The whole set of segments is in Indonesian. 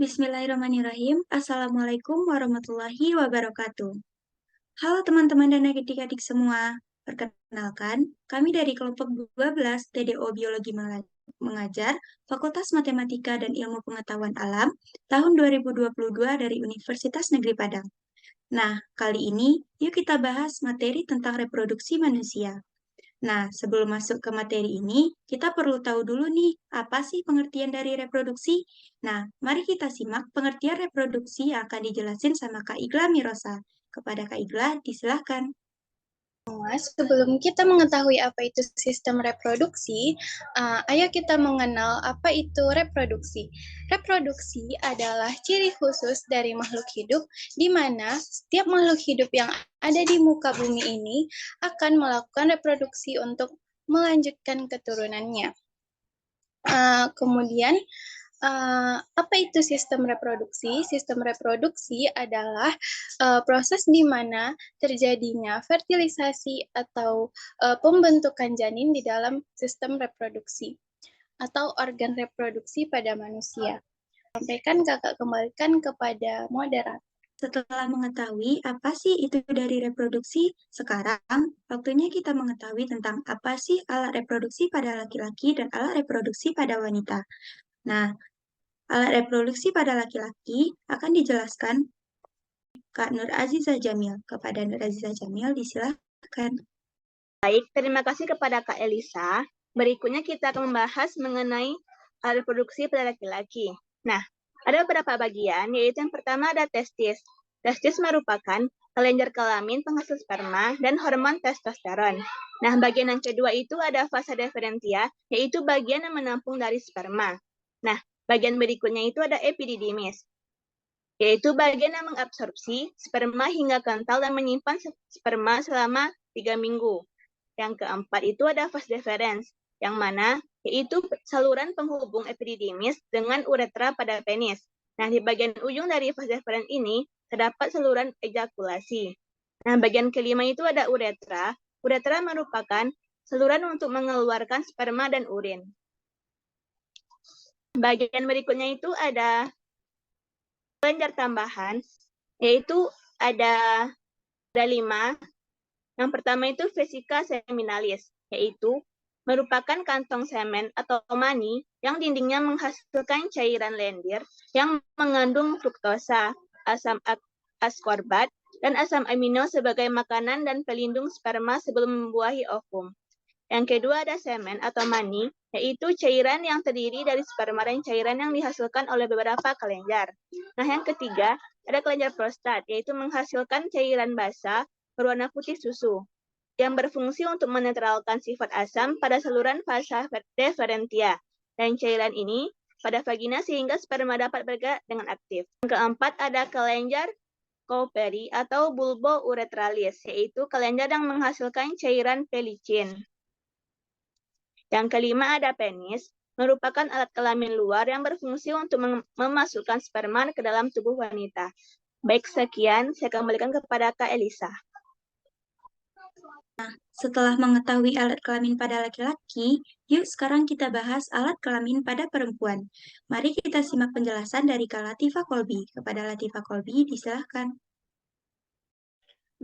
Bismillahirrahmanirrahim. Assalamualaikum warahmatullahi wabarakatuh. Halo teman-teman dan adik-adik semua. Perkenalkan, kami dari kelompok 12 TDO Biologi Mengajar, Fakultas Matematika dan Ilmu Pengetahuan Alam, tahun 2022 dari Universitas Negeri Padang. Nah, kali ini yuk kita bahas materi tentang reproduksi manusia. Nah, sebelum masuk ke materi ini, kita perlu tahu dulu nih, apa sih pengertian dari reproduksi? Nah, mari kita simak pengertian reproduksi yang akan dijelasin sama Kak Igla Mirosa. Kepada Kak Igla, disilahkan. Sebelum kita mengetahui apa itu sistem reproduksi, ayo kita mengenal apa itu reproduksi. Reproduksi adalah ciri khusus dari makhluk hidup, di mana setiap makhluk hidup yang ada di muka bumi ini akan melakukan reproduksi untuk melanjutkan keturunannya. Kemudian, apa itu sistem reproduksi? Sistem reproduksi adalah proses di mana terjadinya fertilisasi atau pembentukan janin di dalam sistem reproduksi atau organ reproduksi pada manusia. Sampaikan kakak kembalikan kepada moderator. Setelah mengetahui apa sih itu dari reproduksi, sekarang waktunya kita mengetahui tentang apa sih alat reproduksi pada laki-laki dan alat reproduksi pada wanita. Nah, alat reproduksi pada laki-laki akan dijelaskan Kak Nur Azizah Jamil. Kepada Nur Azizah Jamil, disilahkan. Baik, terima kasih kepada Kak Elisa. Berikutnya kita akan membahas mengenai alat reproduksi pada laki-laki. Nah, ada beberapa bagian, yaitu yang pertama ada testis. Testis merupakan kelenjar kelamin penghasil sperma dan hormon testosteron. Nah, bagian yang kedua itu ada vasa deferentia, yaitu bagian yang menampung dari sperma. Nah, bagian berikutnya itu ada epididymis, yaitu bagian yang mengabsorpsi sperma hingga kental dan menyimpan sperma selama 3 minggu. Yang keempat itu ada vas deferens, yang mana yaitu saluran penghubung epididymis dengan uretra pada penis. Nah, di bagian ujung dari vas deferens ini terdapat saluran ejakulasi. Nah, bagian kelima itu ada uretra. Uretra merupakan saluran untuk mengeluarkan sperma dan urin. Bagian berikutnya itu ada kelenjar tambahan, yaitu ada 5. Yang pertama itu vesika seminalis, yaitu merupakan kantong semen atau mani yang dindingnya menghasilkan cairan lendir yang mengandung fruktosa, asam askorbat, dan asam amino sebagai makanan dan pelindung sperma sebelum membuahi ovum. Yang kedua ada semen atau mani, yaitu cairan yang terdiri dari sperma dan cairan yang dihasilkan oleh beberapa kelenjar. Nah, yang ketiga ada kelenjar prostat, yaitu menghasilkan cairan basah berwarna putih susu, yang berfungsi untuk menetralkan sifat asam pada saluran vasa deferentia dan cairan ini pada vagina sehingga sperma dapat bergerak dengan aktif. Yang keempat ada kelenjar Cowperry atau bulbouretralis, yaitu kelenjar yang menghasilkan cairan pelicin. Yang kelima ada penis, merupakan alat kelamin luar yang berfungsi untuk memasukkan sperma ke dalam tubuh wanita. Baik, sekian. Saya kembalikan kepada Kak Elisa. Nah, setelah mengetahui alat kelamin pada laki-laki, yuk sekarang kita bahas alat kelamin pada perempuan. Mari kita simak penjelasan dari Kak Latifah Kolbi. Kepada Latifah Kolbi, disilahkan.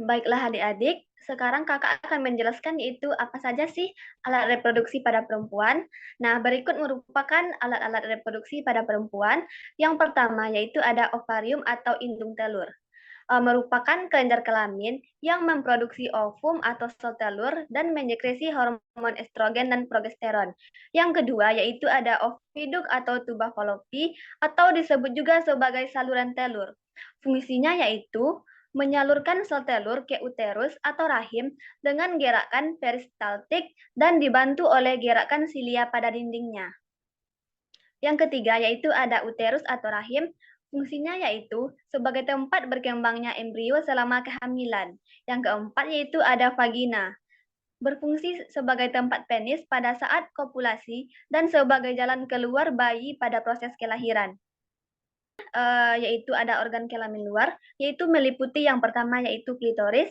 Baiklah adik-adik, sekarang kakak akan menjelaskan yaitu apa saja sih alat reproduksi pada perempuan. Nah, berikut merupakan alat-alat reproduksi pada perempuan. Yang pertama yaitu ada ovarium atau indung telur. Merupakan kelenjar kelamin yang memproduksi ovum atau sel telur dan menyekresi hormon estrogen dan progesteron. Yang kedua yaitu ada oviduk atau tuba falopi atau disebut juga sebagai saluran telur. Fungsinya yaitu menyalurkan sel telur ke uterus atau rahim dengan gerakan peristaltik dan dibantu oleh gerakan silia pada dindingnya. Yang ketiga yaitu ada uterus atau rahim. Fungsinya yaitu sebagai tempat berkembangnya embrio selama kehamilan. Yang keempat yaitu ada vagina. Berfungsi sebagai tempat penis pada saat kopulasi dan sebagai jalan keluar bayi pada proses kelahiran. Yaitu ada organ kelamin luar, yaitu meliputi yang pertama yaitu klitoris,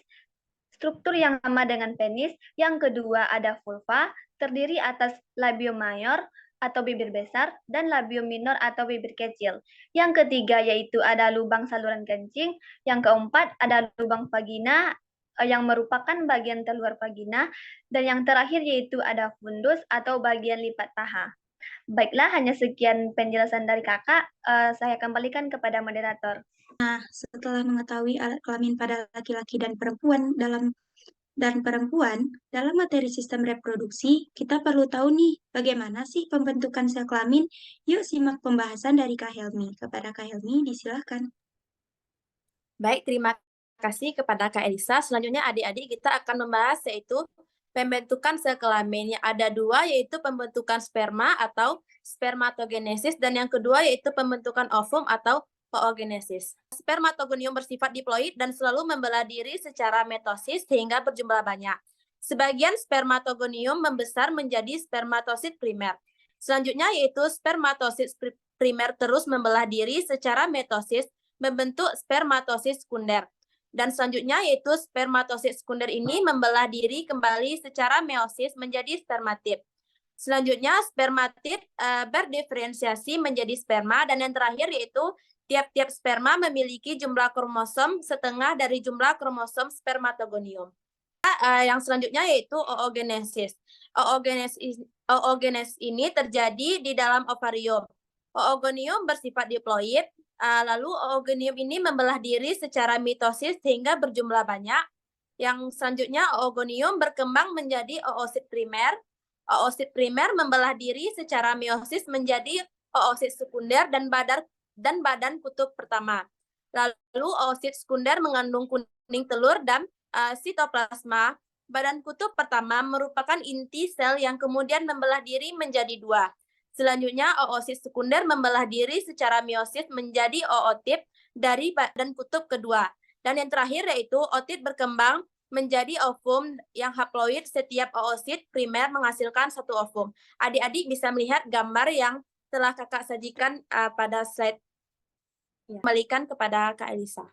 struktur yang sama dengan penis. Yang kedua ada vulva, terdiri atas labium mayor, atau bibir besar, dan labium minor atau bibir kecil. Yang ketiga yaitu ada lubang saluran kencing. Yang keempat ada lubang vagina yang merupakan bagian terluar vagina. Dan yang terakhir yaitu ada fundus atau bagian lipat paha. Baiklah, hanya sekian penjelasan dari kakak. Saya kembalikan kepada moderator. Nah, setelah mengetahui alat kelamin pada laki-laki dan perempuan dalam materi sistem reproduksi, kita perlu tahu nih, bagaimana sih pembentukan sel kelamin? Yuk simak pembahasan dari Kak Helmi. Kepada Kak Helmi, disilahkan. Baik, terima kasih kepada Kak Elisa. Selanjutnya adik-adik kita akan membahas yaitu pembentukan sel kelamin. Yang ada dua yaitu pembentukan sperma atau spermatogenesis dan yang kedua yaitu pembentukan ovum atau oogenesis. Spermatogonium bersifat diploid dan selalu membelah diri secara mitosis sehingga berjumlah banyak. Sebagian spermatogonium membesar menjadi spermatosit primer. Selanjutnya yaitu spermatosit primer terus membelah diri secara mitosis membentuk spermatosit sekunder. Dan selanjutnya yaitu spermatosit sekunder ini membelah diri kembali secara meiosis menjadi spermatid. Selanjutnya spermatid berdiferensiasi menjadi sperma dan yang terakhir yaitu tiap-tiap sperma memiliki jumlah kromosom setengah dari jumlah kromosom spermatogonium. Yang selanjutnya yaitu oogenesis. Oogenesis ini terjadi di dalam ovarium. Oogonium bersifat diploid, lalu oogonium ini membelah diri secara mitosis sehingga berjumlah banyak. Yang selanjutnya oogonium berkembang menjadi oosit primer. Oosit primer membelah diri secara meiosis menjadi oosit sekunder dan badan kutub pertama. Lalu oosit sekunder mengandung kuning telur dan sitoplasma. Badan kutub pertama merupakan inti sel yang kemudian membelah diri menjadi dua. Selanjutnya, oosit sekunder membelah diri secara meiosis menjadi ootip dari badan kutub kedua. Dan yang terakhir yaitu ootit berkembang menjadi ovum yang haploid. Setiap oosit primer menghasilkan satu ovum. Adik-adik bisa melihat gambar yang telah kakak sajikan pada slide. Kembalikan kepada Kak Elisa.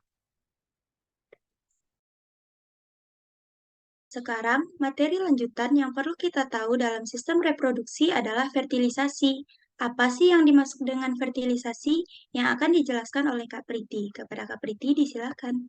Sekarang, materi lanjutan yang perlu kita tahu dalam sistem reproduksi adalah fertilisasi. Apa sih yang dimaksud dengan fertilisasi yang akan dijelaskan oleh Kak Priti? Kepada Kak Priti, disilakan.